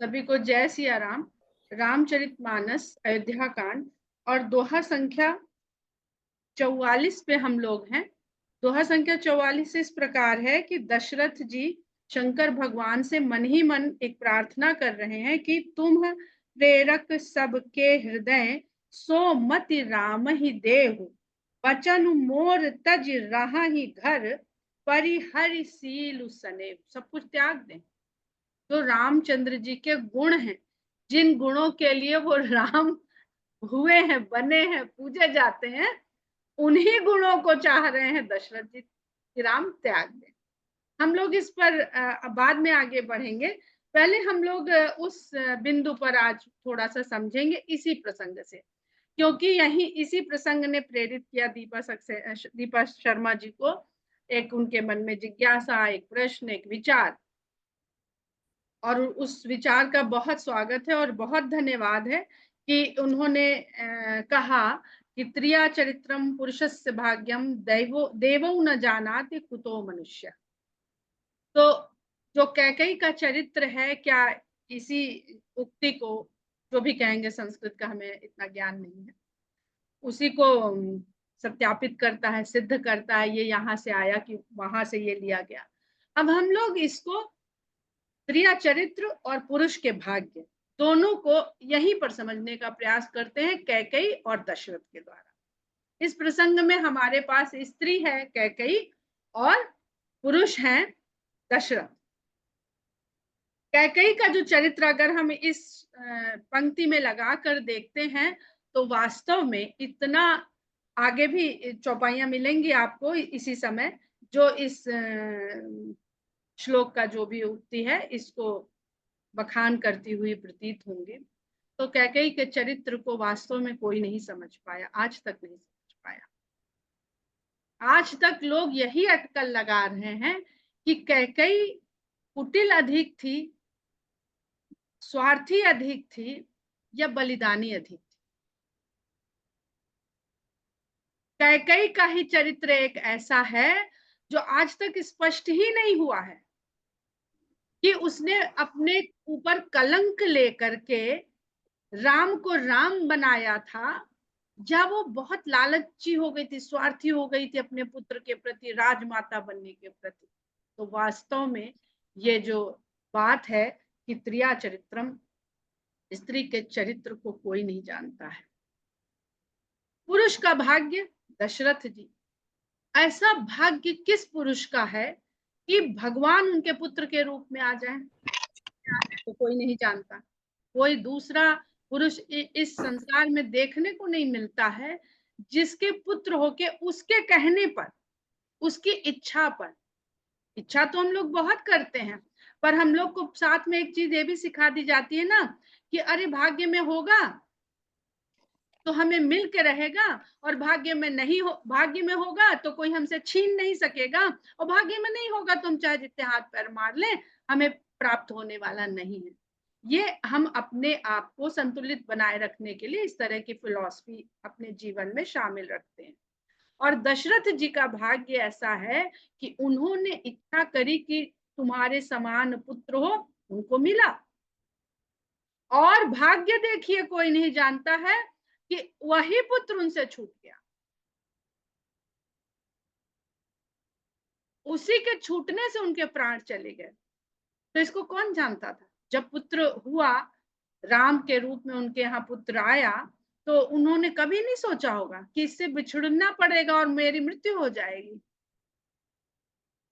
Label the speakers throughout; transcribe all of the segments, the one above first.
Speaker 1: सभी को जय सिया राम। रामचरितमानस अयोध्या कांड और दोहा संख्या 44 पे हम लोग हैं। दोहा संख्या 44 इस प्रकार है कि दशरथ जी शंकर भगवान से मन ही मन एक प्रार्थना कर रहे हैं कि तुम प्रेरक सबके हृदय, सो मति राम ही देहु, बचन मोर तज रहा ही घर, परिहरि सीलु सने। सब कुछ त्याग दें। जो रामचंद्र जी के गुण हैं, जिन गुणों के लिए वो राम हुए हैं, बने हैं, पूजे जाते हैं, उन्हीं गुणों को चाह रहे हैं दशरथ जी कि राम त्याग दें। हम लोग इस पर बाद में आगे बढ़ेंगे। पहले हम लोग उस बिंदु पर आज थोड़ा सा समझेंगे इसी प्रसंग से, क्योंकि यही इसी प्रसंग ने प्रेरित किया दीपा शर्मा जी को। एक उनके मन में जिज्ञासा, एक प्रश्न, एक विचार, और उस विचार का बहुत स्वागत है और बहुत धन्यवाद है कि उन्होंने कहा कि त्रिया चरित्रम पुरुषस्य भाग्यम देवो न जानाति कुतो मनुष्य। तो जो कैकेयी का चरित्र है, क्या इसी उक्ति को, जो भी कहेंगे, संस्कृत का हमें इतना ज्ञान नहीं है, उसी को सत्यापित करता है, सिद्ध करता है। ये यहाँ से आया कि वहां से ये लिया गया। अब हम लोग इसको स्त्रिया चरित्र और पुरुष के भाग्य दोनों को यहीं पर समझने का प्रयास करते हैं, कैकेयी और दशरथ के द्वारा। इस प्रसंग में हमारे पास स्त्री है कैकेयी और पुरुष है दशरथ। कैकेयी का जो चरित्र अगर हम इस पंक्ति में लगा कर देखते हैं तो वास्तव में इतना, आगे भी चौपाइयां मिलेंगी आपको इसी समय, जो इस श्लोक का जो भी उक्ति है इसको बखान करती हुई प्रतीत होंगे। तो कैकेयी के चरित्र को वास्तव में कोई नहीं समझ पाया, आज तक नहीं समझ पाया। आज तक लोग यही अटकल लगा रहे हैं कि कैकेयी कुटिल अधिक थी, स्वार्थी अधिक थी, या बलिदानी अधिक थी। कैकेयी का ही चरित्र एक ऐसा है जो आज तक स्पष्ट ही नहीं हुआ है कि उसने अपने ऊपर कलंक लेकर के राम को राम बनाया था, या वो बहुत लालची हो गई थी, स्वार्थी हो गई थी अपने पुत्र के प्रति, राजमाता बनने के प्रति। तो वास्तव में ये जो बात है कि त्रिया चरित्रम, स्त्री के चरित्र को कोई नहीं जानता है। पुरुष का भाग्य, दशरथ जी, ऐसा भाग्य किस पुरुष का है कि भगवान उनके पुत्र के रूप में आ जाए, तो कोई नहीं जानता। कोई दूसरा पुरुष इस संसार में देखने को नहीं मिलता है जिसके पुत्र होके उसके कहने पर, उसकी इच्छा पर, इच्छा तो हम लोग बहुत करते हैं, पर हम लोग को साथ में एक चीज ये भी सिखा दी जाती है ना कि अरे भाग्य में होगा तो हमें मिल के रहेगा, और भाग्य में नहीं हो, भाग्य में होगा तो कोई हमसे छीन नहीं सकेगा, और भाग्य में नहीं होगा तो हम चाहे जितने हाथ पैर मार लें, हमें प्राप्त होने वाला नहीं है। ये हम अपने आप को संतुलित बनाए रखने के लिए इस तरह की फिलॉसफी अपने जीवन में शामिल रखते हैं। और दशरथ जी का भाग्य ऐसा है कि उन्होंने इच्छा करी कि तुम्हारे समान पुत्र हो, उनको मिला। और भाग्य देखिए, कोई नहीं जानता है कि वही पुत्र उनसे छूट गया। उसी के छूटने से उनके प्राण चले गए। तो इसको कौन जानता था? जब पुत्र हुआ, राम के रूप में उनके यहाँ पुत्र आया, तो उन्होंने कभी नहीं सोचा होगा कि इससे बिछड़ना पड़ेगा और मेरी मृत्यु हो जाएगी।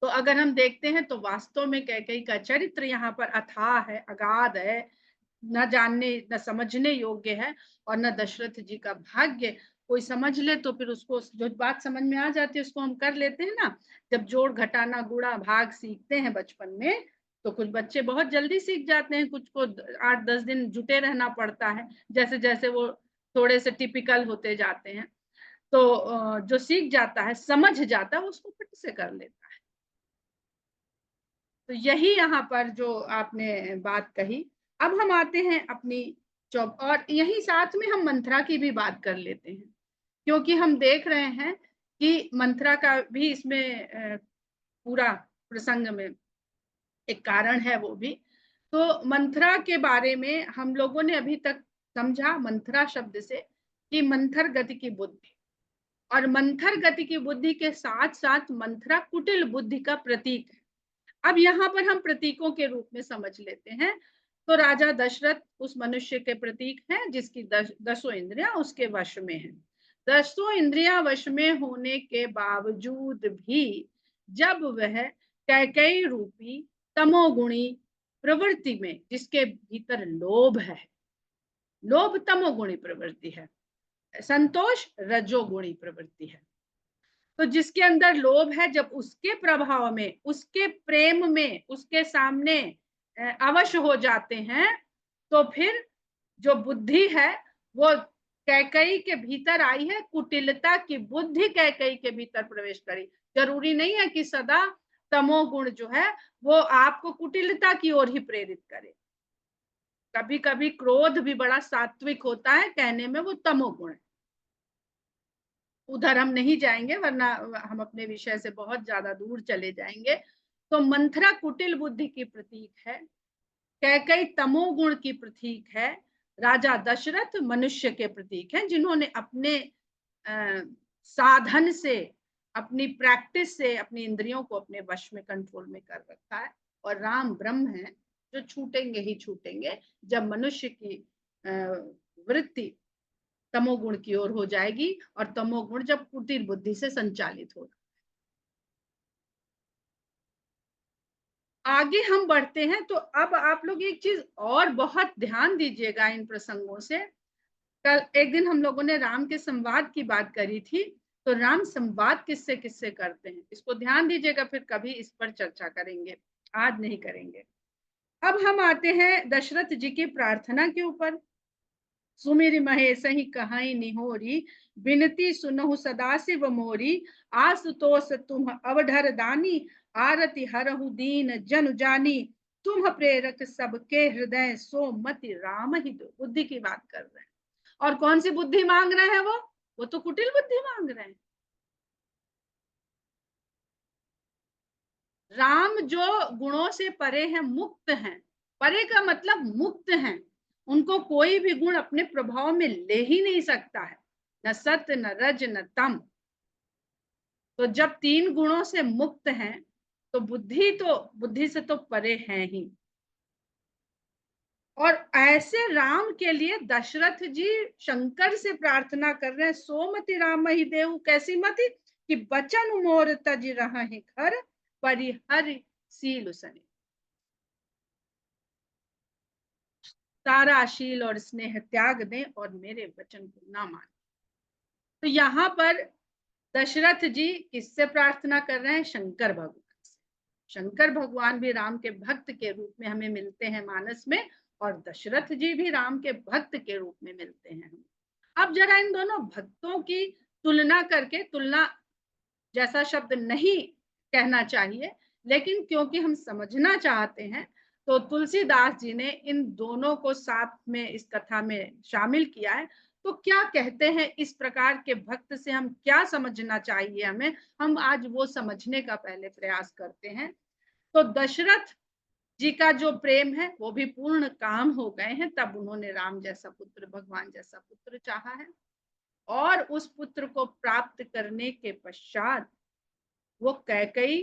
Speaker 1: तो अगर हम देखते हैं तो वास्तव में कैकेयी का चरित्र यहाँ पर अथाह है, अगाध है, न जानने न समझने योग्य है। और न दशरथ जी का भाग्य। कोई समझ ले तो फिर उसको जो बात समझ में आ जाती है उसको हम कर लेते हैं ना। जब जोड़ घटाना गुणा भाग सीखते हैं बचपन में, तो कुछ बच्चे बहुत जल्दी सीख जाते हैं, कुछ को 8-10 दिन जुटे रहना पड़ता है, जैसे जैसे वो थोड़े से टिपिकल होते जाते हैं। तो जो सीख जाता है, समझ जाता है, उसको फिर से कर लेता है। तो यही यहाँ पर जो आपने बात कही। अब हम आते हैं अपनी जॉब, और यही साथ में हम मंथरा की भी बात कर लेते हैं, क्योंकि हम देख रहे हैं कि मंथरा का भी इसमें पूरा प्रसंग में एक कारण है वो भी। तो मंथरा के बारे में हम लोगों ने अभी तक समझा मंथरा शब्द से कि मंथर गति की बुद्धि, और मंथर गति की बुद्धि के साथ साथ मंथरा कुटिल बुद्धि का प्रतीक है। अब यहाँ पर हम प्रतीकों के रूप में समझ लेते हैं। तो राजा दशरथ उस मनुष्य के प्रतीक हैं जिसकी दसों इंद्रियां उसके वश में हैं। दसों इंद्रियां वश में होने के बावजूद भी जब वह कैकेयी रूपी तमोगुणी प्रवृत्ति में, जिसके भीतर लोभ है, लोभ तमोगुणी प्रवृत्ति है, संतोष रजोगुणी प्रवृत्ति है, तो जिसके अंदर लोभ है, जब उसके प्रभाव में, उसके प्रेम में, उसके सामने अवश्य हो जाते हैं, तो फिर जो बुद्धि है वो कैकेयी के भीतर आई है, कुटिलता की बुद्धि कैकेयी के भीतर प्रवेश करी। जरूरी नहीं है कि सदा तमोगुण जो है वो आपको कुटिलता की ओर ही प्रेरित करे। कभी कभी क्रोध भी बड़ा सात्विक होता है, कहने में वो तमोगुण है। उधर हम नहीं जाएंगे वरना हम अपने विषय से बहुत ज्यादा दूर चले जाएंगे। तो मंथरा कुटिल बुद्धि की प्रतीक है, कैकेयी तमोगुण की प्रतीक है, राजा दशरथ मनुष्य के प्रतीक हैं, जिन्होंने अपने साधन से, अपनी प्रैक्टिस से अपनी इंद्रियों को अपने वश में, कंट्रोल में कर रखा है। और राम ब्रह्म है जो छूटेंगे ही छूटेंगे जब मनुष्य की वृत्ति तमोगुण की ओर हो जाएगी, और तमोगुण जब कुटिल बुद्धि से संचालित होगा। आगे हम बढ़ते हैं। तो अब आप लोग एक चीज और बहुत ध्यान दीजिएगा इन प्रसंगों से। कल एक दिन हम लोगों ने राम के संवाद की बात करी थी, तो राम संवाद किससे किससे करते हैं, इसको ध्यान दीजिएगा, फिर कभी इस पर चर्चा करेंगे, आज नहीं करेंगे। अब हम आते हैं दशरथ जी की प्रार्थना के ऊपर। सुमिर महेश ही कहाई निहोरी, बिनती सुनहु सदाशिव मोरी, आशुतोष तुम अवधर दानी, आरती हरहु दीन जन जानी, तुम प्रेरक सबके हृदय, सो मति राम ही दो। बुद्धि की बात कर रहे हैं, और कौन सी बुद्धि मांग रहे हैं वो तो कुटिल बुद्धि मांग रहे हैं। राम जो गुणों से परे हैं, मुक्त हैं, परे का मतलब मुक्त हैं, उनको कोई भी गुण अपने प्रभाव में ले ही नहीं सकता है, न सत्य न रज न तम। तो जब तीन गुणों से मुक्त हैं तो बुद्धि से तो परे हैं ही। और ऐसे राम के लिए दशरथ जी शंकर से प्रार्थना कर रहे हैं, सोमति राम ही देव, कैसी मति कि बचन मोर तज रहा है घर, परिहर सील सने। सारा शील और स्नेह त्याग दें और मेरे वचन को ना माने। तो यहाँ पर दशरथ जी किससे प्रार्थना कर रहे हैं? शंकर भगवान से। शंकर भगवान भी राम के भक्त के रूप में हमें मिलते हैं मानस में, और दशरथ जी भी राम के भक्त के रूप में मिलते हैं। अब जरा इन दोनों भक्तों की तुलना करके, तुलना जैसा शब्द नहीं कहना चाहिए, लेकिन क्योंकि हम समझना चाहते हैं, तो तुलसीदास जी ने इन दोनों को साथ में इस कथा में शामिल किया है। तो क्या कहते हैं, इस प्रकार के भक्त से हम क्या समझना चाहिए हमें, हम आज वो समझने का पहले प्रयास करते हैं। तो दशरथ जी का जो प्रेम है वो भी पूर्ण काम हो गए हैं, तब उन्होंने राम जैसा पुत्र, भगवान जैसा पुत्र चाहा है, और उस पुत्र को प्राप्त करने के पश्चात वो कैकेयी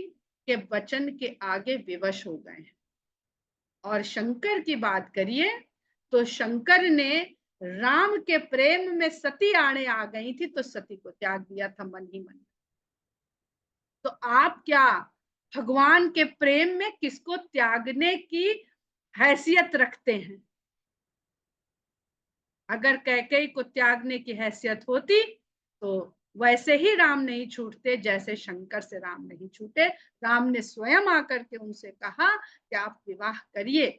Speaker 1: के वचन के आगे विवश हो गए हैं। और शंकर की बात करिए तो शंकर ने राम के प्रेम में सती आने आ गई थी, तो सती को त्याग दिया था मन ही मन। तो आप क्या भगवान के प्रेम में किसको त्यागने की हैसियत रखते हैं? अगर कैकेयी को त्यागने की हैसियत होती तो वैसे ही राम नहीं छूटते जैसे शंकर से राम नहीं छूटे। राम ने स्वयं आकर के उनसे कहा कि आप विवाह करिए।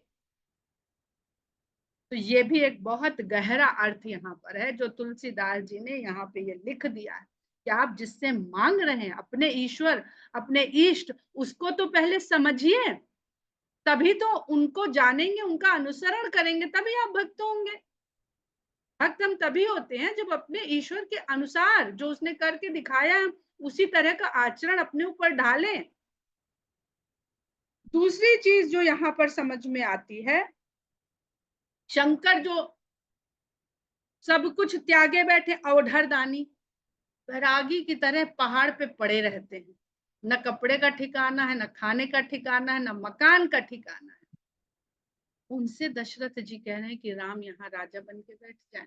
Speaker 1: तो ये भी एक बहुत गहरा अर्थ यहाँ पर है जो तुलसीदास जी ने यहाँ पे ये लिख दिया है कि आप जिससे मांग रहे हैं अपने ईश्वर, अपने इष्ट, उसको तो पहले समझिए, तभी तो उनको जानेंगे, उनका अनुसरण करेंगे, तभी आप भक्त होंगे। भक्त हम तभी होते हैं जब अपने ईश्वर के अनुसार जो उसने करके दिखाया है उसी तरह का आचरण अपने ऊपर ढालें। दूसरी चीज जो यहाँ पर समझ में आती है, शंकर जो सब कुछ त्यागे बैठे, अवधर दानी वैरागी की तरह पहाड़ पे पड़े रहते हैं, न कपड़े का ठिकाना है, न खाने का ठिकाना है, न मकान का ठिकाना है। उनसे दशरथ जी कह रहे हैं कि राम यहाँ राजा बन के बैठ जाए।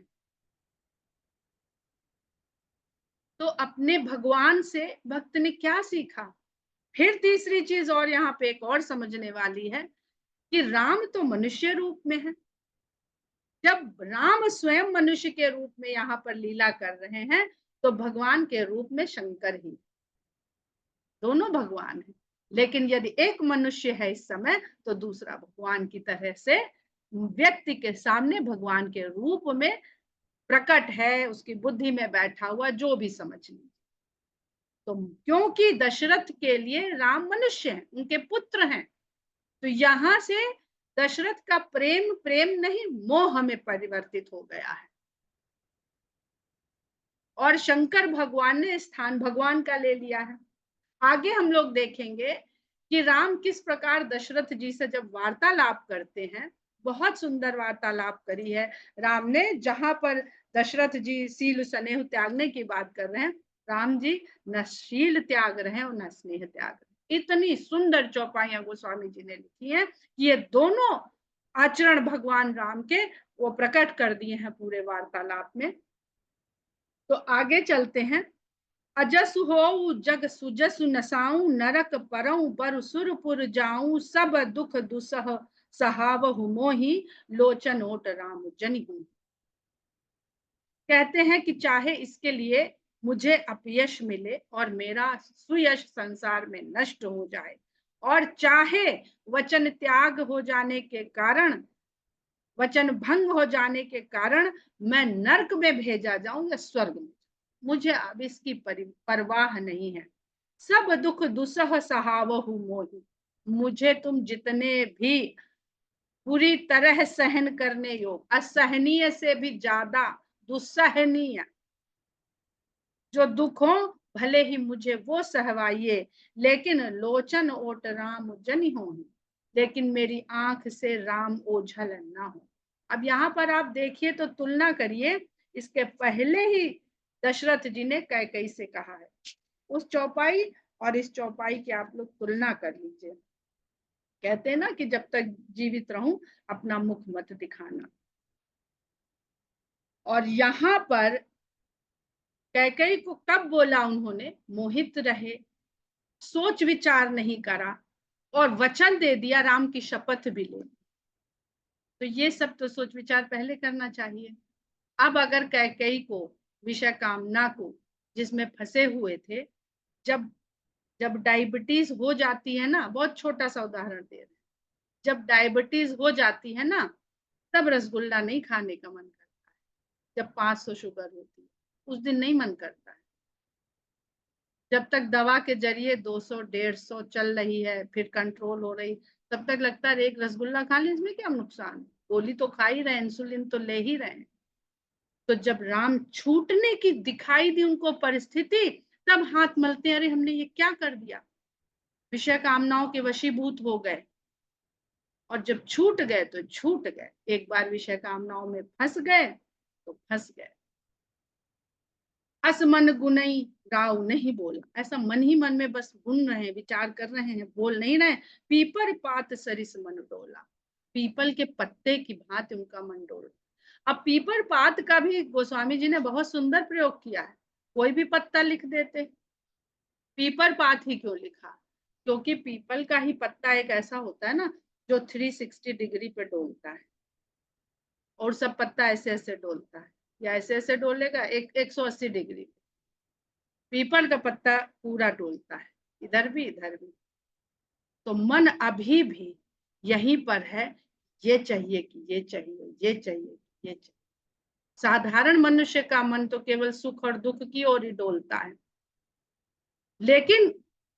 Speaker 1: तो अपने भगवान से भक्त ने क्या सीखा? फिर तीसरी चीज और यहाँ पे एक और समझने वाली है कि राम तो मनुष्य रूप में है। जब राम स्वयं मनुष्य के रूप में यहाँ पर लीला कर रहे हैं, तो भगवान के रूप में शंकर ही, दोनों भगवान हैं। लेकिन यदि एक मनुष्य है इस समय, तो दूसरा भगवान की तरह से व्यक्ति के सामने भगवान के रूप में प्रकट है, उसकी बुद्धि में बैठा हुआ, जो भी समझ लीजिए। तो क्योंकि दशरथ के लिए राम मनुष्य हैं, उनके पुत्र हैं, तो यहां से दशरथ का प्रेम प्रेम नहीं, मोह में परिवर्तित हो गया है। और शंकर भगवान ने स्थान भगवान का ले लिया है। आगे हम लोग देखेंगे कि राम किस प्रकार दशरथ जी से जब वार्तालाप करते हैं, बहुत सुंदर वार्तालाप करी है राम ने, जहां पर दशरथ जी शील स्नेह त्यागने की बात कर रहे हैं, राम जी न शील त्याग रहे हैं और न स्नेह त्याग रहे हैं। इतनी सुंदर चौपाइयां गोस्वामी जी ने लिखी हैं कि ये दोनों आचरण भगवान राम के वो प्रकट कर दिए हैं पूरे वार्तालाप में। तो आगे चलते हैं। अजस हो जग सुजसु नसाऊं, नरक परऊं बर सुरपुर जाऊं, सब दुख दुसह सहावहु मोहि, लोचन ओट राम जनि हूं। कहते हैं कि चाहे इसके लिए मुझे अपयश मिले और मेरा सुयश संसार में नष्ट हो जाए, और चाहे वचन त्याग हो जाने के कारण, वचन भंग हो जाने के कारण मैं नरक में भेजा जाऊं या स्वर्ग में, मुझे अब इसकी परवाह नहीं है। सब दुख दुसह सहावहु मोहि, मुझे तुम जितने भी पूरी तरह सहन करने योग, असहनीय से भी ज्यादा दुस्सहनीय जो दुख हो, भले ही मुझे वो सहवाइए, लेकिन लोचन ओट राम जनि हो, लेकिन मेरी आंख से राम ओझल ना हो। अब यहाँ पर आप देखिए तो तुलना करिए, इसके पहले ही दशरथ जी ने कैकेयी से कहा है, उस चौपाई और इस चौपाई की आप लोग तुलना कर लीजिए। कहते हैं ना कि जब तक जीवित रहूं अपना मुख मत दिखाना। और यहाँ पर कैकेयी को कब बोला उन्होंने? मोहित रहे, सोच विचार नहीं करा, और वचन दे दिया, राम की शपथ भी ले। तो ये सब तो सोच विचार पहले करना चाहिए। अब अगर कैकेयी को, विषय कामना को, जिसमें फंसे हुए थे, जब जब डायबिटीज हो जाती है ना, बहुत छोटा सा उदाहरण दे रहे, जब डायबिटीज हो जाती है ना, तब रसगुल्ला नहीं खाने का मन करता है। जब 500 शुगर होती है उस दिन नहीं मन करता है। जब तक दवा के जरिए 200 150 चल रही है, फिर कंट्रोल हो रही, तब तक लगता है एक रसगुल्ला खा ले, इसमें क्या नुकसान, गोली तो खा ही रहे, इंसुलिन तो ले ही रहे। तो जब राम छूटने की दिखाई दी उनको परिस्थिति, तब हाथ मलते, अरे हमने ये क्या कर दिया, विषय कामनाओं के वशीभूत हो गए। और जब छूट गए तो छूट गए, एक बार विषय कामनाओं में फंस गए तो फंस गए। अस मन गुनई गाँव नहीं बोला, ऐसा मन ही मन में बस गुन रहे हैं, विचार कर रहे हैं, बोल नहीं रहे। पीपर पात सरिस मन डोला, पीपल के पत्ते की भांति उनका मन डोला। अब पीपर पात का भी गोस्वामी जी ने बहुत सुंदर प्रयोग किया है, कोई भी पत्ता लिख देते, पीपर पात ही क्यों लिखा? क्योंकि पीपल का ही पत्ता एक ऐसा होता है ना जो 360 डिग्री पे डोलता है, और सब पत्ता ऐसे ऐसे डोलता है, या ऐसे ऐसे डोलेगा, एक 180 डिग्री। पीपल का पत्ता पूरा डोलता है, इधर भी इधर भी। तो मन अभी भी यहीं पर है, ये चाहिए कि ये चाहिए, ये चाहिए ये चाहिए। साधारण मनुष्य का मन तो केवल सुख और दुख की ओर ही डोलता है, लेकिन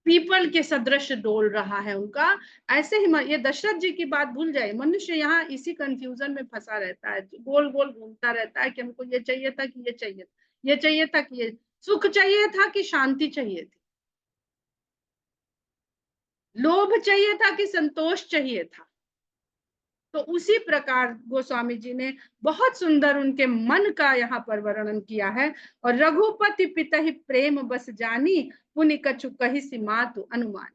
Speaker 1: पीपल के सदृश डोल रहा है उनका। ऐसे ही ये दशरथ जी की बात भूल जाए, मनुष्य यहाँ इसी कंफ्यूजन में फंसा रहता है, गोल गोल घूमता रहता है कि हमको ये चाहिए था कि ये चाहिए, ये चाहिए था कि ये सुख चाहिए था कि शांति चाहिए थी। लोभ चाहिए था कि संतोष चाहिए था। तो उसी प्रकार गोस्वामी जी ने बहुत सुंदर उनके मन का यहाँ पर वर्णन किया है। और रघुपति पितहि प्रेम बस जानी, पुनि कछु कहि सी मातु अनुमान।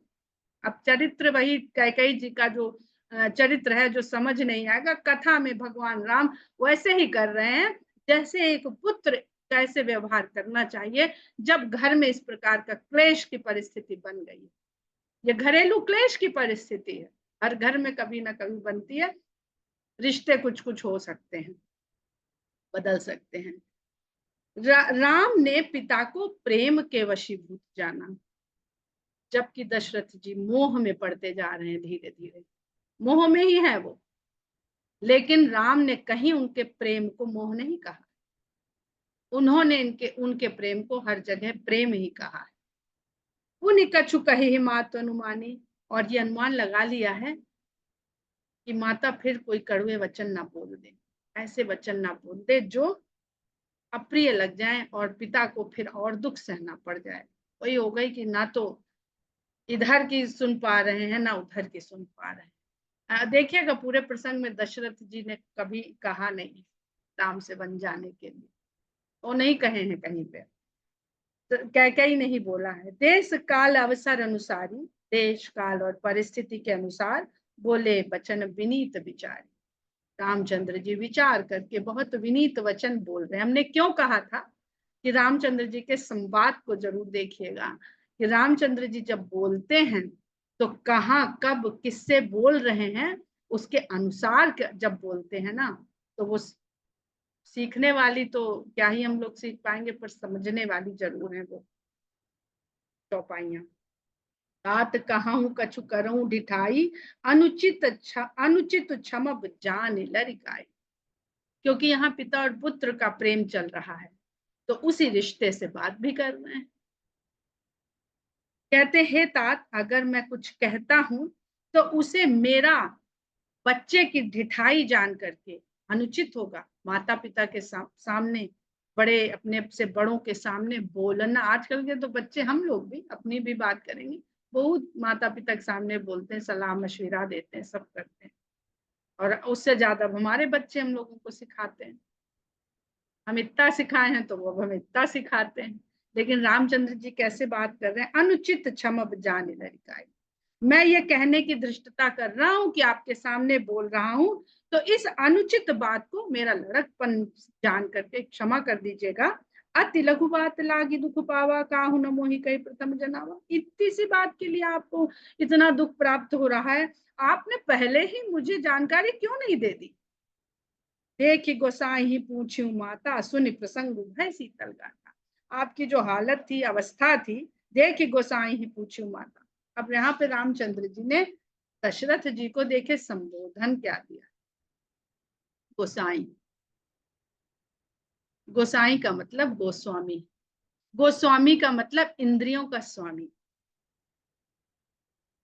Speaker 1: अब चरित्र वही कैकेयी जी का जो चरित्र है, जो समझ नहीं आएगा, कथा में भगवान राम वैसे ही कर रहे हैं जैसे एक पुत्र कैसे व्यवहार करना चाहिए जब घर में इस प्रकार का क्लेश की परिस्थिति बन गई। ये घरेलू क्लेश की परिस्थिति है, हर घर में कभी ना कभी बनती है। रिश्ते कुछ कुछ हो सकते हैं, बदल सकते हैं। राम ने पिता को प्रेम के वशीभूत जाना, जबकि दशरथ जी मोह में पड़ते जा रहे हैं, धीरे धीरे मोह में ही है वो। लेकिन राम ने कहीं उनके प्रेम को मोह नहीं कहा, उन्होंने उनके प्रेम को हर जगह प्रेम ही कहा है। उन्हीं कछु कहे मात अनुमानी, और ये अनुमान लगा लिया है कि माता फिर कोई कड़वे वचन ना बोल दे, ऐसे वचन ना बोल दे जो अप्रिय लग जाए और पिता को फिर और दुख सहना पड़ जाए। वही हो गई कि ना तो इधर की सुन पा रहे हैं ना उधर की सुन पा रहे हैं। देखिएगा पूरे प्रसंग में दशरथ जी ने कभी कहा नहीं राम से बन जाने के लिए, वो नहीं कहे हैं कहीं पे, तो कैकेयी नहीं बोला है। देश काल अवसर अनुसारी, देश काल और परिस्थिति के अनुसार बोले वचन विनीत विचारी। रामचंद्र जी विचार करके बहुत विनीत वचन बोल रहे हैं। हमने क्यों कहा था कि रामचंद्र जी के संवाद को जरूर देखिएगा कि रामचंद्र जी जब बोलते हैं तो कहाँ कब किससे बोल रहे हैं उसके अनुसार जब बोलते हैं ना, तो वो सीखने वाली तो क्या ही हम लोग सीख पाएंगे, पर समझने वाली जरूर है वो चौपाइयां। बात कहूं कछु करूं ढिठाई, अनुचित क्षमब जान लरिकाई। क्योंकि यहाँ पिता और पुत्र का प्रेम चल रहा है, तो उसी रिश्ते से बात भी कर रहे हैं। कहते हे तात, अगर मैं कुछ कहता हूं तो उसे मेरा बच्चे की ढिठाई जान करके अनुचित होगा। माता पिता के सामने, बड़े अपने से बड़ों के सामने बोलना, आजकल के तो बच्चे, हम लोग भी अपनी भी बात करेंगे, बहुत माता पिता के सामने बोलते हैं, सलाह मशविरा देते हैं, सब करते हैं। और उससे ज्यादा हमारे बच्चे हम लोगों को सिखाते हैं। हम इतना सिखाए हैं तो वो हमें इतना सिखाते हैं। लेकिन रामचंद्र जी कैसे बात कर रहे हैं, अनुचित क्षमब जान लरिकाई। मैं ये कहने की धृष्टता कर रहा हूं कि आपके सामने बोल रहा हूं, तो इस अनुचित बात को मेरा लड़कपन जान करके क्षमा कर दीजिएगा। अति लघु बात लागी दुख पावा, काहू न मोहि कई प्रथम जनावा। इतनी सी बात के लिए आपको इतना दुख प्राप्त हो रहा है, आपने पहले ही मुझे जानकारी क्यों नहीं दे दी। देखी गोसाई ही पूछू माता, सुनि प्रसंग भय शीतल गाता। आपकी जो हालत थी, अवस्था थी, देखी गोसाई ही पूछू माता। अब यहाँ पे रामचंद्र जी ने दशरथ जी को देखे संबोधन क्या दिया, गोसाई। गोसाई का मतलब गोस्वामी, गोस्वामी का मतलब इंद्रियों का स्वामी।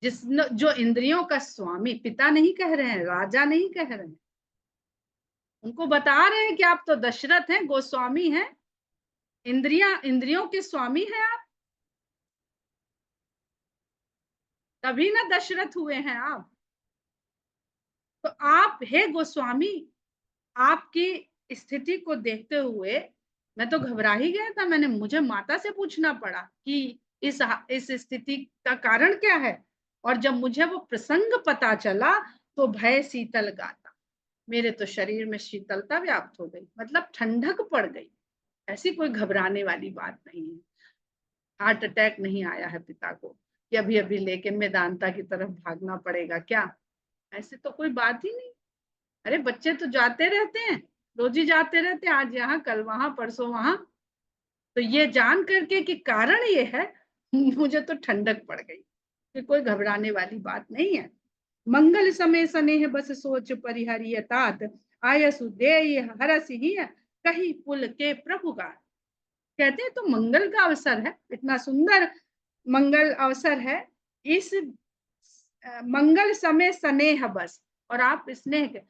Speaker 1: जो इंद्रियों का स्वामी, पिता नहीं कह रहे हैं, राजा नहीं कह रहे हैं, उनको बता रहे हैं कि आप तो दशरथ हैं, गोस्वामी हैं, इंद्रियों के स्वामी हैं आप, तभी ना दशरथ हुए हैं आप। तो आप हे गोस्वामी, आपकी स्थिति को देखते हुए मैं तो घबरा ही गया था। मुझे माता से पूछना पड़ा कि इस स्थिति का कारण क्या है। और जब मुझे वो प्रसंग पता चला तो भय शीतल गाता, मेरे तो शरीर में शीतलता व्याप्त हो गई, मतलब ठंडक पड़ गई। ऐसी कोई घबराने वाली बात नहीं है। हार्ट अटैक नहीं आया है पिता को कि अभी अभी लेके मेदांता की तरफ भागना पड़ेगा क्या, ऐसे तो कोई बात ही नहीं। अरे बच्चे तो जाते रहते हैं, रोज ही जाते रहते हैं, आज यहाँ कल वहां परसों वहां। तो ये जान करके कि कारण ये है, मुझे तो ठंडक पड़ गई कि कोई घबराने वाली बात नहीं है। मंगल समय स्नेह बस सोच परिहरिय तात, आयसु देय हरस ही कही पुल के प्रभु का। कहते हैं तो मंगल का अवसर है, इतना सुंदर मंगल अवसर है। इस मंगल समय स्नेह बस, और आप स्नेह के,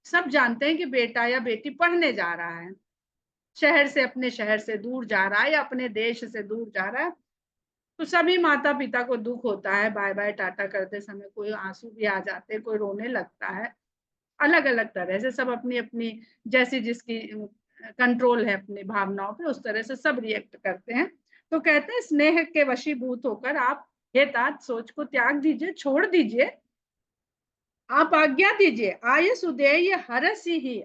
Speaker 1: सब जानते हैं कि बेटा या बेटी पढ़ने जा रहा है, शहर से, अपने शहर से दूर जा रहा है या अपने देश से दूर जा रहा है, तो सभी माता पिता को दुख होता है, बाय बाय टाटा करते समय कोई आंसू भी आ जाते हैं, कोई रोने लगता है, अलग अलग तरह से सब अपनी अपनी जैसी जिसकी कंट्रोल है अपनी भावनाओं पे उस तरह से सब रिएक्ट करते हैं। तो कहते हैं स्नेह के वशीभूत होकर आप हे तात सोच को त्याग दीजिए, छोड़ दीजिए, आप आज्ञा दीजिए, आय सुदेय हरसि ही,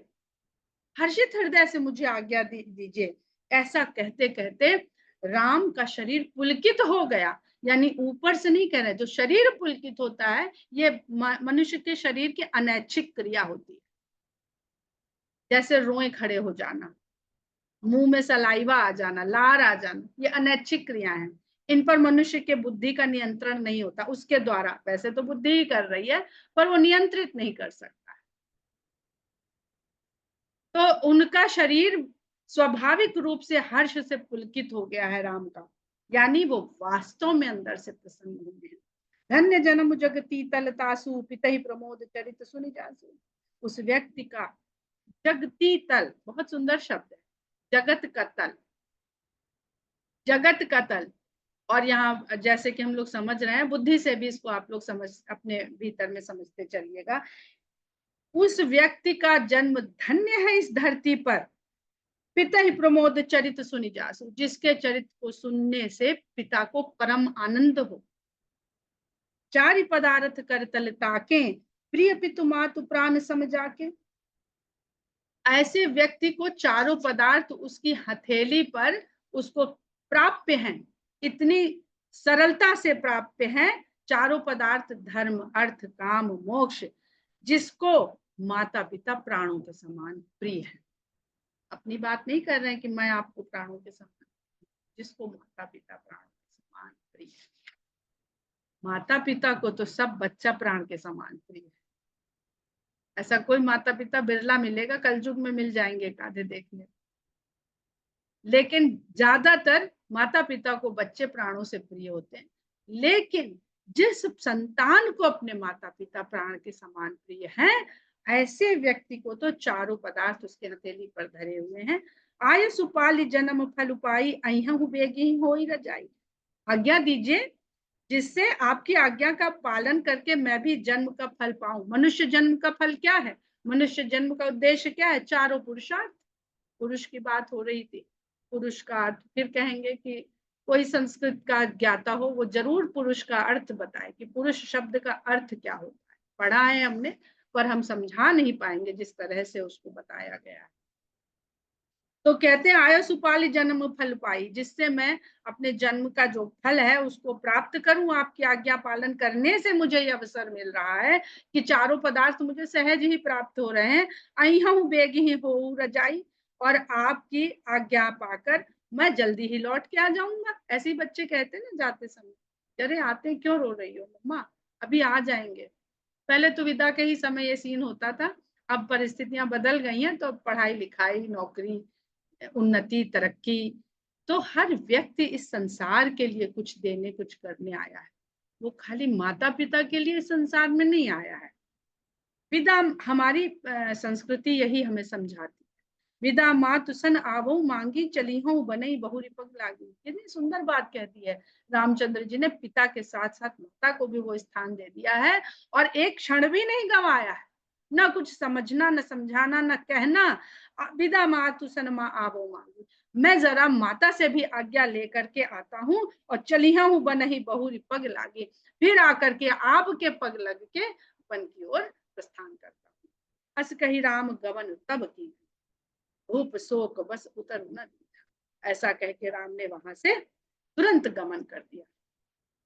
Speaker 1: हर्षित हृदय से मुझे आज्ञा दीजिए। ऐसा कहते कहते राम का शरीर पुलकित हो गया। यानी ऊपर से नहीं कह रहे, जो शरीर पुलकित होता है ये मनुष्य के शरीर की अनैच्छिक क्रिया होती है, जैसे रोए खड़े हो जाना, मुंह में सलाइवा आ जाना, लार आ जाना, ये अनैच्छिक क्रियाएं हैं। इन पर मनुष्य के बुद्धि का नियंत्रण नहीं होता उसके द्वारा, वैसे तो बुद्धि ही कर रही है पर वो नियंत्रित नहीं कर सकता। तो उनका शरीर स्वाभाविक रूप से हर्ष से पुलकित हो गया है राम का, यानी वो वास्तव में अंदर से प्रसन्न हुए हैं। धन्य जन्म जगती तल तासु पितहि प्रमोद चरित सुनि जासु। उस व्यक्ति का जगती तल बहुत सुंदर शब्द है, जगत का तल, जगत का तल। और यहाँ जैसे कि हम लोग समझ रहे हैं, बुद्धि से भी इसको आप लोग समझ अपने भीतर में समझते चलिएगा। उस व्यक्ति का जन्म धन्य है इस धरती पर, पिता ही प्रमोद चरित सुनि जासु, जिसके चरित्र को सुनने से पिता को परम आनंद हो। चारि पदार्थ कर तल ताके, प्रिय पितु मातु प्राण सम जाके। ऐसे व्यक्ति को चारों पदार्थ उसकी हथेली पर उसको प्राप्य हैं, इतनी सरलता से प्राप्य हैं चारों पदार्थ, धर्म अर्थ काम मोक्ष, जिसको माता पिता प्राणों के समान प्रिय है। अपनी बात नहीं कर रहे हैं कि मैं आपको प्राणों के समान, जिसको माता पिता प्राणों के समान प्रिय है। माता पिता को तो सब बच्चा प्राण के समान प्रिय है। ऐसा कोई माता पिता बिरला मिलेगा, कलयुग में मिल जाएंगे एक आधे देखने, लेकिन ज्यादातर माता पिता को बच्चे प्राणों से प्रिय होते हैं। लेकिन जिस संतान को अपने माता पिता प्राण के समान प्रिय हैं, ऐसे व्यक्ति को तो चारों पदार्थ उसके हथेली पर धरे हुए हैं। आय सुपाली जन्म फल उपाई, अहू बेगी हो रजाई। आज्ञा दीजिए जिससे आपकी आज्ञा का पालन करके मैं भी जन्म का फल पाऊं। मनुष्य जन्म का फल क्या है? मनुष्य जन्म का उद्देश्य क्या है? चारों पुरुषार्थ। पुरुष की बात हो रही थी, पुरुष का अर्थ फिर कहेंगे कि कोई संस्कृत का ज्ञाता हो वो जरूर पुरुष का अर्थ बताए कि पुरुष शब्द का अर्थ क्या होता है। पढ़ा है हमने, पर हम समझा नहीं पाएंगे जिस तरह से उसको बताया गया है। तो कहते हैं आयो सुपाली जन्म फल पाई, जिससे मैं अपने जन्म का जो फल है उसको प्राप्त करूं। आपकी आज्ञा पालन करने से मुझे यह अवसर मिल रहा है कि चारों पदार्थ मुझे सहज ही प्राप्त हो रहे हैं। अहू बेग ही हो रजाई, और आपकी आज्ञा पाकर मैं जल्दी ही लौट के आ जाऊंगा। ऐसे ही बच्चे कहते हैं ना जाते समय, अरे आते क्यों रो रही हो मम्मा, अभी आ जाएंगे। पहले तो विदा के ही समय ये सीन होता था, अब परिस्थितियां बदल गई हैं, तो पढ़ाई लिखाई नौकरी उन्नति तरक्की, तो हर व्यक्ति इस संसार के लिए कुछ देने कुछ करने आया है, वो खाली माता पिता के लिए संसार में नहीं आया है। विदा हमारी संस्कृति यही हमें समझाती है, विदा मातु सन आवो मांगी चली हूँ बनई बहुरी पग लागी। कितनी सुंदर बात कहती है रामचंद्र जी ने, पिता के साथ साथ माता को भी वो स्थान दे दिया है और एक क्षण भी नहीं गंवाया है। न कुछ समझना, न समझाना, न कहना, विदा मातु सन माँ आवो मांगी, मैं जरा माता से भी आज्ञा लेकर के आता हूँ और चलिया हूँ बनही बहुरी पग लागी, फिर आकर के आपके पग लग के वन की ओर प्रस्थान करता हूँ। हस कही राम गवन तब की, भूप शोक बस उतर न दिया। ऐसा कह के राम ने वहां से तुरंत गमन कर दिया,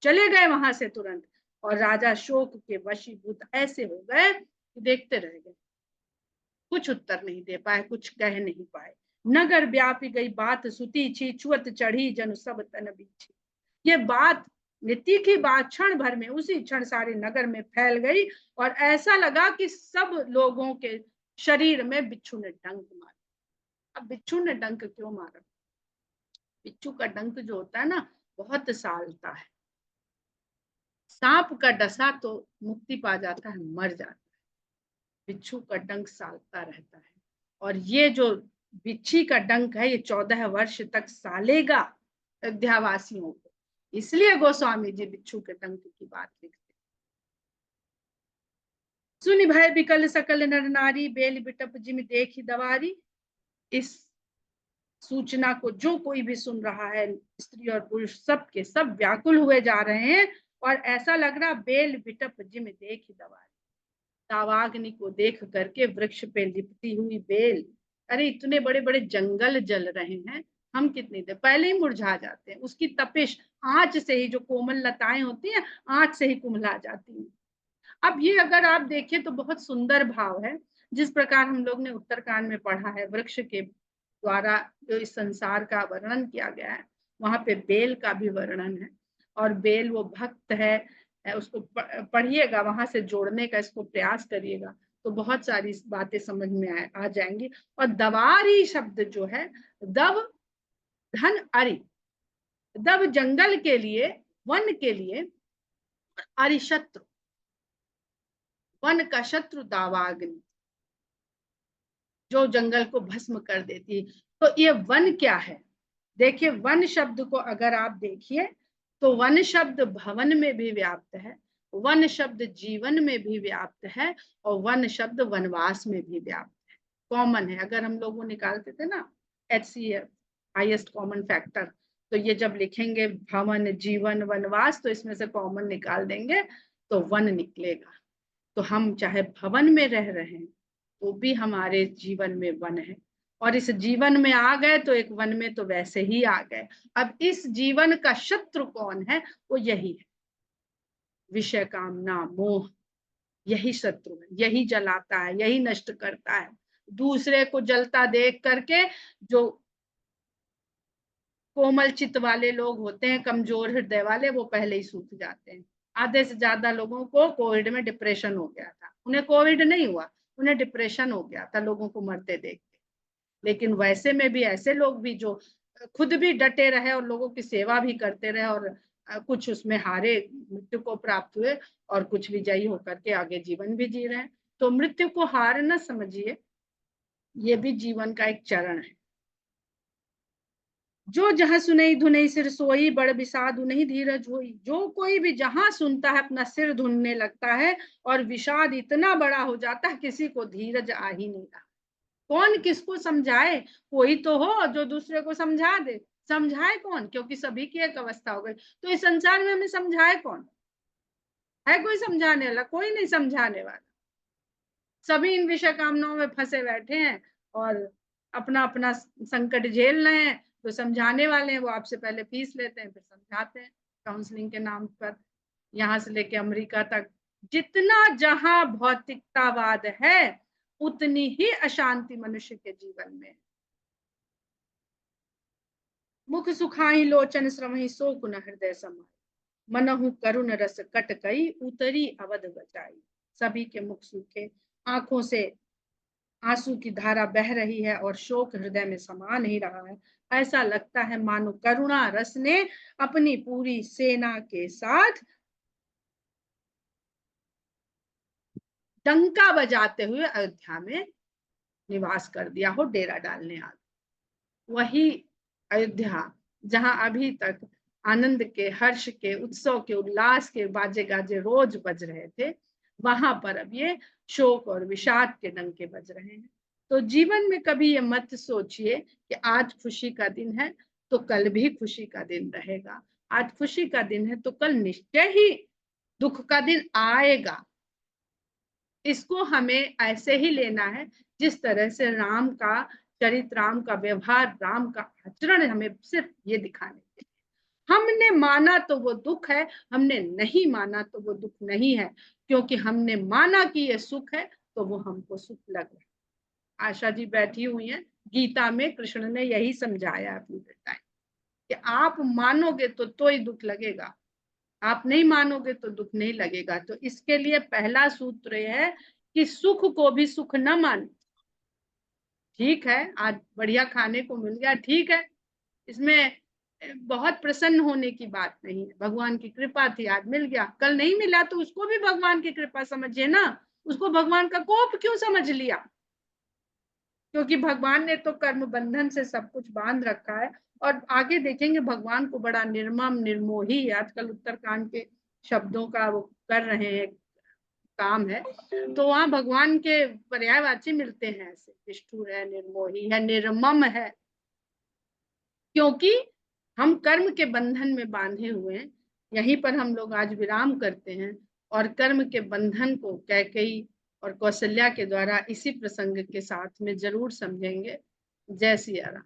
Speaker 1: चले गए वहां से तुरंत। और राजा शोक के वशीभूत ऐसे हो गए कि देखते रह गए, कुछ उत्तर नहीं दे पाए, कुछ कह नहीं पाए। नगर व्यापी गई बात सुती छी, छुअत चढ़ी जन सब तन बीछी। ये बात नीति की बात क्षण भर में, उसी क्षण सारे नगर में फैल गई और ऐसा लगा कि सब लोगों के शरीर में बिच्छू ने डंक मारा। अब बिच्छू ने डंक क्यों मारा? बिच्छू का डंक जो होता है ना, बहुत सालता है। सांप का डसा तो मुक्ति पा जाता है, मर जाता है, बिच्छू का डंक सालता रहता है। और ये जो बिच्छी का डंक है, ये 14 वर्ष तक सालेगा अयोध्यावासियों को। इसलिए गोस्वामी जी बिच्छू के डंक की बात लिखते। सुनि भय बिकल सकल नर नारी, बेल बिटप जिम देखी दवारी। इस सूचना को जो कोई भी सुन रहा है, स्त्री और पुरुष सब के सब व्याकुल हुए जा रहे हैं, और ऐसा लग रहा बेल बिटप जिम देखी दवारी, दावाग्नि को देख करके वृक्ष पे लिपटी हुई बेल। अरे इतने बड़े बड़े जंगल जल रहे हैं, हम कितनी देर पहले ही मुरझा जाते हैं, उसकी तपिश आंच से ही, जो कोमल लताएं होती हैं आंच से ही कुम्हला जाती हैं। अब ये अगर आप देखें तो बहुत सुंदर भाव है, जिस प्रकार हम लोग ने उत्तरकांड में पढ़ा है, वृक्ष के द्वारा जो इस संसार का वर्णन किया गया है, वहां पे बेल का भी वर्णन है। और बेल वो भक्त है, उसको पढ़िएगा, वहां से जोड़ने का इसको प्रयास करिएगा, तो बहुत सारी बातें समझ में आ जाएंगी। और दवारी शब्द जो है, दव धन अरि, दव जंगल के लिए, वन के लिए, अरि शत्रु, वन का शत्रु दावाग्नि, जो जंगल को भस्म कर देती। तो ये वन क्या है? देखिए, वन शब्द को अगर आप देखिए तो वन शब्द भवन में भी व्याप्त है, वन शब्द जीवन में भी व्याप्त है, और वन शब्द वनवास में भी व्याप्त है, कॉमन है। अगर हम लोग वो निकालते थे ना HCF, हाईएस्ट कॉमन फैक्टर, तो ये जब लिखेंगे भवन जीवन वनवास, तो इसमें से कॉमन निकाल देंगे तो वन निकलेगा। तो हम चाहे भवन में रह रहे हैं तो भी हमारे जीवन में वन है, और इस जीवन में आ गए तो एक वन में तो वैसे ही आ गए। अब इस जीवन का शत्रु कौन है? वो यही है, विषय कामना मोह, यही शत्रु है, यही जलाता है, यही नष्ट करता है। दूसरे को जलता देख करके जो कोमल चित्त वाले लोग होते हैं, कमजोर हृदय वाले, वो पहले ही सूख जाते हैं। आधे से ज्यादा लोगों को कोविड में डिप्रेशन हो गया था, उन्हें कोविड नहीं हुआ, उन्हें डिप्रेशन हो गया था लोगों को मरते देख के। लेकिन वैसे में भी ऐसे लोग भी जो खुद भी डटे रहे और लोगों की सेवा भी करते रहे, और कुछ उसमें हारे, मृत्यु को प्राप्त हुए, और कुछ विजयी होकर के आगे जीवन भी जी रहे हैं। तो मृत्यु को हार न समझिए, ये भी जीवन का एक चरण है। जो जहां सुनई धुनई सिर सोई, बड़ विषाद उन्हीं धीरज होई। जो कोई भी जहां सुनता है अपना सिर धुनने लगता है, और विषाद इतना बड़ा हो जाता है किसी को धीरज आ ही नहीं रहा। कौन किसको समझाए? कोई तो हो जो दूसरे को समझा दे। समझाए कौन? क्योंकि सभी की एक अवस्था हो गई, तो इस संसार में हमें समझाए कौन? है कोई समझाने वाला? कोई नहीं समझाने वाला। सभी इन विषय कामनाओं में फंसे बैठे हैं और अपना अपना संकट झेल रहे हैं। तो समझाने वाले हैं वो आपसे पहले फीस लेते हैं, फिर समझाते हैं काउंसलिंग के नाम पर। यहाँ से लेके अमेरिका तक, जितना जहां भौतिकतावाद है उतनी ही अशांति मनुष्य के जीवन में। मुख सुखाई लोचन श्रमहि शोक न हृदय समाई, मनहु करुण रस कट कई उतरी अवध बचाई। सभी के मुख सूखे, आंखों से आंसू की धारा बह रही है, और शोक हृदय में समा नहीं रहा है। ऐसा लगता है मानो करुणा रस ने अपनी पूरी सेना के साथ डंका बजाते हुए अयोध्या में निवास कर दिया हो, डेरा डालने आ गए। वही अयोध्या जहां अभी तक आनंद के, हर्ष के, उत्सव के, उल्लास के बाजे गाजे रोज बज रहे थे, वहां पर अब ये शोक और विषाद के डंके बज रहे हैं। तो जीवन में कभी ये मत सोचिए कि आज खुशी का दिन है तो कल भी खुशी का दिन रहेगा। आज खुशी का दिन है तो कल निश्चय ही दुख का दिन आएगा। इसको हमें ऐसे ही लेना है जिस तरह से राम का चरित्र, राम का व्यवहार, राम का आचरण हमें सिर्फ ये दिखाने के लिए। हमने माना तो वो दुख है, हमने नहीं माना तो वो दुख नहीं है, क्योंकि हमने माना कि ये सुख है तो वो हमको सुख लग रहा है। आशा जी बैठी हुई हैं, गीता में कृष्ण ने यही समझाया अपनी बेटाएं कि आप मानोगे तो ही दुख लगेगा, आप नहीं मानोगे तो दुख नहीं लगेगा। तो इसके लिए पहला सूत्र यह है कि सुख को भी सुख न मानो। ठीक है, आज बढ़िया खाने को मिल गया, ठीक है, इसमें बहुत प्रसन्न होने की बात नहीं है, भगवान की कृपा थी, आज मिल गया। कल नहीं मिला तो उसको भी भगवान की कृपा समझिए ना, उसको भगवान का कोप क्यों समझ लिया? क्योंकि भगवान ने तो कर्म बंधन से सब कुछ बांध रखा है, और आगे देखेंगे भगवान को बड़ा निर्मम निर्मोही, आजकल उत्तरकांड के शब्दों का वो कर रहे हैं काम है, तो वहां भगवान के पर्यायवाची मिलते हैं, ऐसे निष्ठुर है, निर्मोही है, निर्मम है, क्योंकि हम कर्म के बंधन में बांधे हुए हैं। यहीं पर हम लोग आज विराम करते हैं और कर्म के बंधन को कैकेयी और कौशल्या के द्वारा इसी प्रसंग के साथ में जरूर समझेंगे। जय सिया राम।